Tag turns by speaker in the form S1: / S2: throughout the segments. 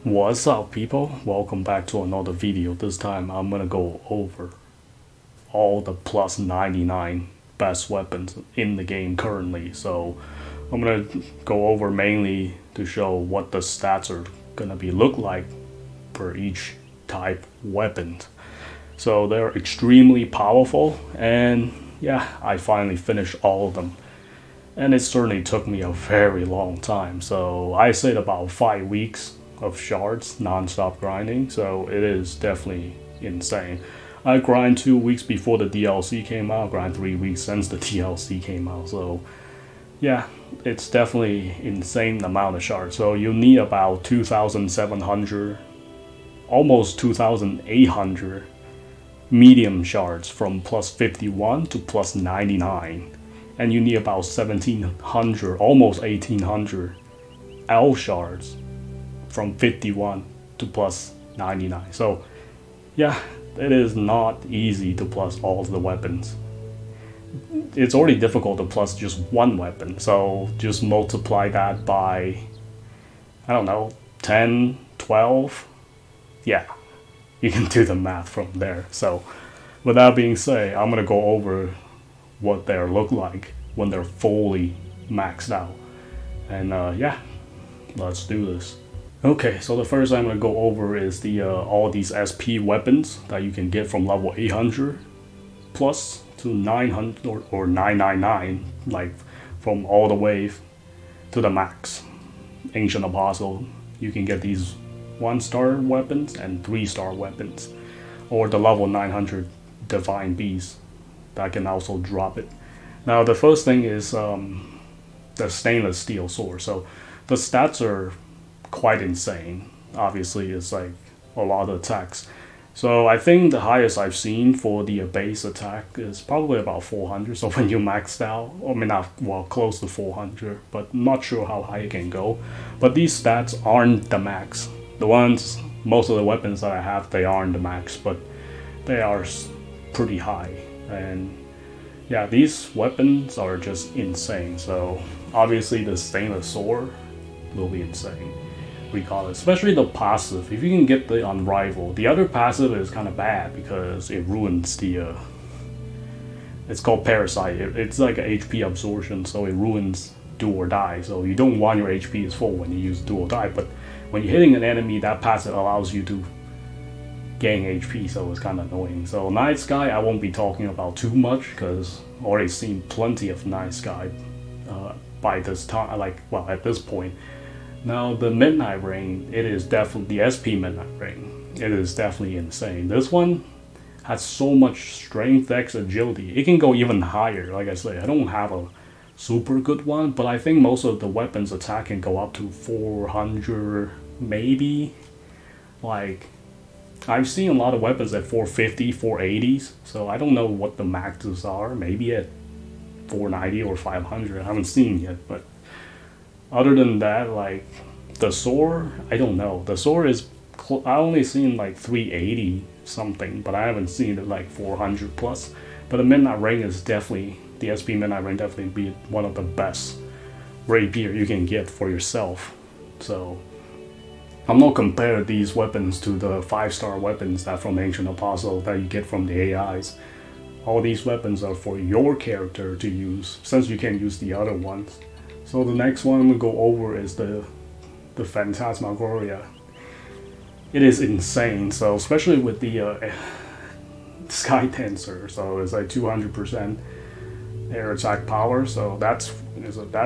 S1: What's up, people? Welcome back to another video. This time I'm gonna go over all the plus 99 best weapons in the game currently. So I'm gonna go over mainly to show what the stats are gonna be look like for each type weapon. So they're extremely powerful, and yeah, I finally finished all of them. And it certainly took me a very long time. So I said about 5 weeks of shards non-stop grinding, so it is definitely insane. I grind 2 weeks before the DLC came out, grind 3 weeks since the DLC came out, so yeah, it's definitely insane amount of shards. So you need about 2,700, almost 2,800 medium shards from plus 51 to plus 99, and you need about 1,700, almost 1,800 L shards from 51 to plus 99. So yeah, it is not easy to plus all the weapons. It's already difficult to plus just one weapon, so just multiply that by, I don't know, 10, 12. Yeah, you can do the math from there. So with that being said, I'm gonna go over what they look like when they're fully maxed out, and yeah, let's do this. Okay, so the first I'm gonna go over is the all these SP weapons that you can get from level 800 plus to 900 or 999, like from all the way to the max. Ancient Apostle, you can get these 1-star weapons and 3-star weapons, or the level 900 Divine Beast that can also drop it. Now the first thing is the stainless steel sword. So the stats are quite insane. Obviously, it's like a lot of attacks. So I think the highest I've seen for the base attack is probably about 400. So when you maxed out, I mean, not well, close to 400, but not sure how high it can go. But these stats aren't the max. The ones, most of the weapons that I have, they aren't the max, but they are pretty high. And yeah, these weapons are just insane. So obviously the stainless sword will be insane, regardless, especially the passive. If you can get the Unrivaled, the other passive is kind of bad because it ruins the it's called Parasite. It's like an HP absorption, so it ruins do or die. So you don't want your HP is full when you use do or die, but when you're hitting an enemy, that passive allows you to gain HP, so it's kind of annoying. So Night Sky I won't be talking about too much because I've already seen plenty of Night Sky by this time, like, well, at this point. Now the Midnight Ring, it is definitely the SP Midnight Ring. It is definitely insane. This one has so much strength, dex, agility. It can go even higher. Like I say, I don't have a super good one, but I think most of the weapons attack can go up to 400 maybe. Like, I've seen a lot of weapons at 450, 480s, so I don't know what the maxes are. Maybe at 490 or 500. I haven't seen yet, but other than that, like the sword, I don't know. The sword is, I only seen like 380 something, but I haven't seen it like 400 plus. But the Midnight Ring is definitely, the SP Midnight Ring definitely be one of the best rapier you can get for yourself. So I'm not comparing these weapons to the 5-star weapons that from Ancient Apostle that you get from the AIs. All these weapons are for your character to use, since you can't use the other ones. So the next one I'm going to go over is the Phantasmagoria. It is insane, so especially with the Sky Tensor, so it's like 200% air attack power, so that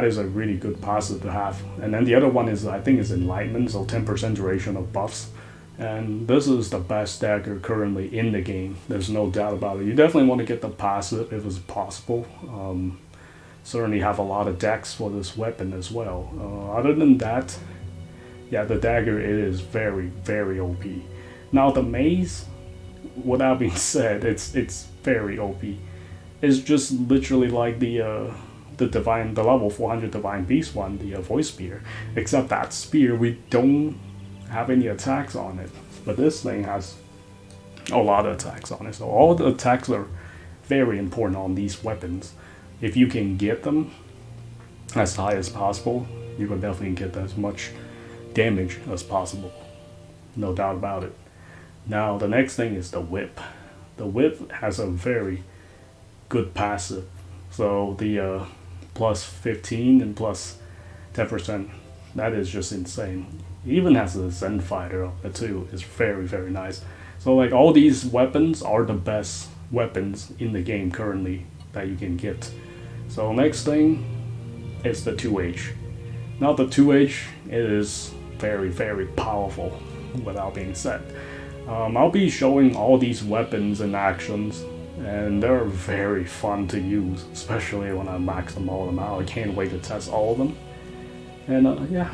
S1: is a really good passive to have. And then the other one is, I think, is Enlightenment, so 10% duration of buffs. And this is the best dagger currently in the game, there's no doubt about it. You definitely want to get the passive if it's possible. Certainly have a lot of dex for this weapon as well. Other than that, yeah, the dagger, it is very, very OP. Now the mace, with that being said, it's very OP. It's just literally like the level 400 Divine Beast one, the Voice Spear. Except that spear, we don't have any attacks on it, but this thing has a lot of attacks on it. So all the attacks are very important on these weapons. If you can get them as high as possible, you can definitely get as much damage as possible. no doubt about it. Now the next thing is the whip. The whip has a very good passive. So the plus 15 and plus 10%, that is just insane. It even has a Zen fighter on it too. It's very, very nice. So like all these weapons are the best weapons in the game currently that you can get. So next thing is the 2H. Now the 2H is very, very powerful without being said. I'll be showing all these weapons and actions, and they're very fun to use, especially when I max them all out. I can't wait to test all of them. And yeah,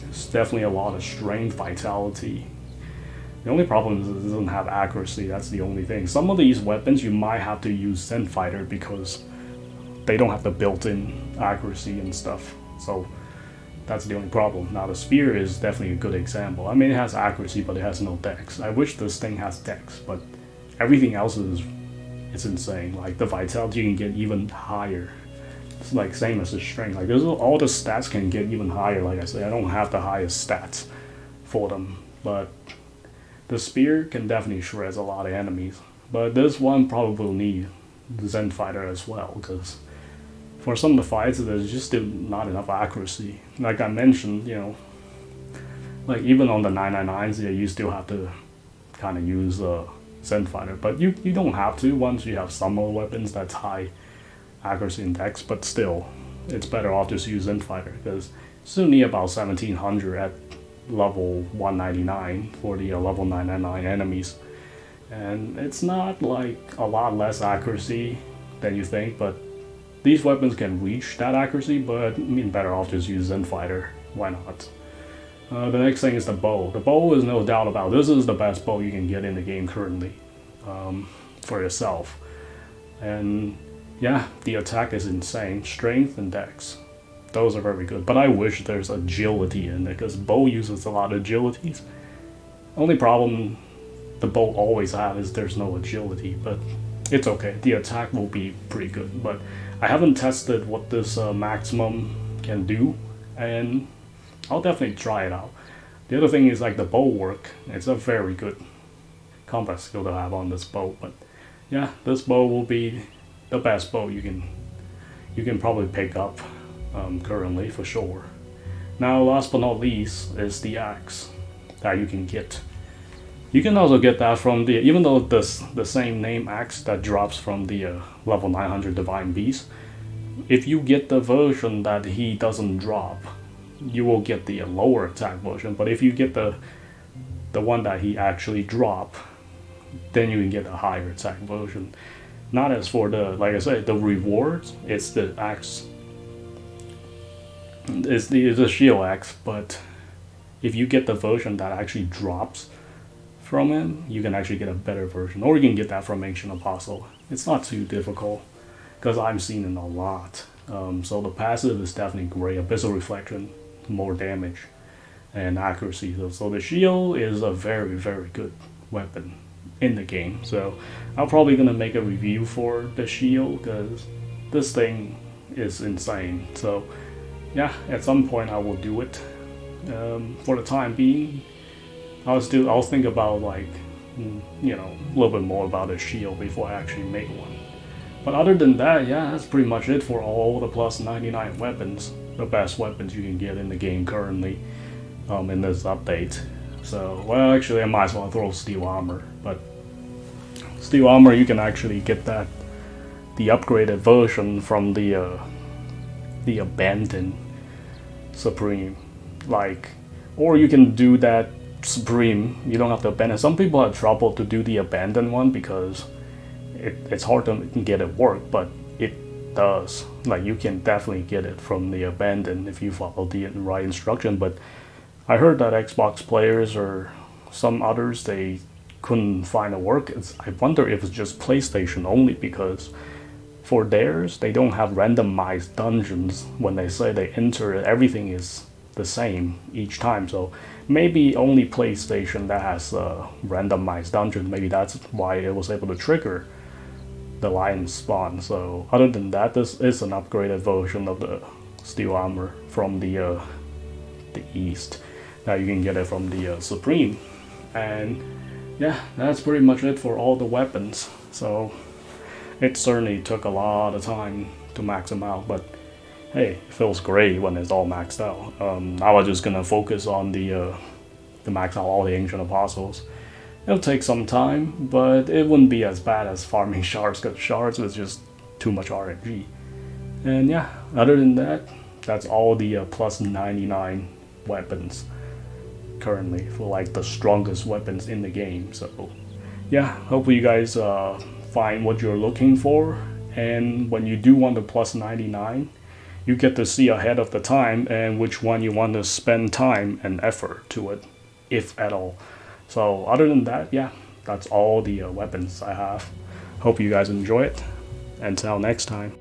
S1: it's definitely a lot of strength, vitality. The only problem is it doesn't have accuracy, that's the only thing. Some of these weapons you might have to use Zen Fighter because they don't have the built-in accuracy and stuff. So that's the only problem. Now the spear is definitely a good example. I mean, it has accuracy, but it has no dex. I wish this thing has dex, but everything else is insane. Like the vitality can get even higher. It's like same as the strength. Like all the stats can get even higher. Like I say, I don't have the highest stats for them, but the spear can definitely shred a lot of enemies. But this one probably will need the Zen Fighter as well, because for some of the fights, there's just still not enough accuracy. Like I mentioned, you know, like even on the 999s, yeah, you still have to kind of use Zen Fighter, but you don't have to once you have some of the weapons that's high accuracy and dex. But still, it's better off just use Zen Fighter because you still need about 1700 at level 199 for the level 999 enemies, and it's not like a lot less accuracy than you think, but these weapons can reach that accuracy. But I mean, better off just use Zen Fighter. Why not? The next thing is the bow. The bow is no doubt about it. This is the best bow you can get in the game currently for yourself. And yeah, the attack is insane. Strength and dex, those are very good. But I wish there's agility in it because bow uses a lot of agilities. Only problem the bow always has is there's no agility, but it's okay. The attack will be pretty good. But I haven't tested what this maximum can do, and I'll definitely try it out. The other thing is like the bow work. It's a very good combat skill to have on this bow. But yeah, this bow will be the best bow you can probably pick up currently for sure. Now, last but not least is the axe that you can get. You can also get that from the, even though this the same name axe that drops from the level 900 Divine Beast, if you get the version that he doesn't drop, you will get the lower attack version. But if you get the one that he actually drop, then you can get a higher attack version. Not as for the, like I said, the rewards, it's the axe, it's the shield axe, but if you get the version that actually drops from him, you can actually get a better version, or you can get that from Ancient Apostle. It's not too difficult because I've seen it a lot. So the passive is definitely great. Abyssal Reflection, more damage and accuracy. So the shield is a very, very good weapon in the game. So I'm probably gonna make a review for the shield because this thing is insane. So yeah, at some point I will do it. For the time being, I'll think about, like, you know, a little bit more about a shield before I actually make one. But other than that, yeah, that's pretty much it for all the plus 99 weapons, the best weapons you can get in the game currently in this update. So, well, actually, I might as well throw Steel Armor, but Steel Armor, you can actually get that, the upgraded version from the Abandoned Supreme, like, or you can do that Supreme, you don't have to abandon. Some people have trouble to do the abandoned one because it's hard to get it work, but it does. Like, you can definitely get it from the abandoned if you follow the right instruction. But I heard that Xbox players or some others, they couldn't find it work. I wonder if it's just PlayStation only, because for theirs, they don't have randomized dungeons. When they say they enter it, everything is the same each time. So maybe only PlayStation that has randomized dungeons. Maybe that's why it was able to trigger the lion spawn. So other than that, this is an upgraded version of the Steel Armor from the East. Now you can get it from the Supreme. And yeah, that's pretty much it for all the weapons. So it certainly took a lot of time to max them out, but hey, it feels great when it's all maxed out. I was just gonna focus on the max out all the ancient apostles. It'll take some time, but it wouldn't be as bad as farming shards, because shards is just too much RNG. And yeah, other than that, that's all the plus 99 weapons currently for like the strongest weapons in the game. So yeah, hopefully you guys find what you're looking for, and when you do want the plus 99, you get to see ahead of the time and which one you want to spend time and effort to it, if at all. So other than that, yeah, that's all the weapons I have. Hope you guys enjoy it. Until next time.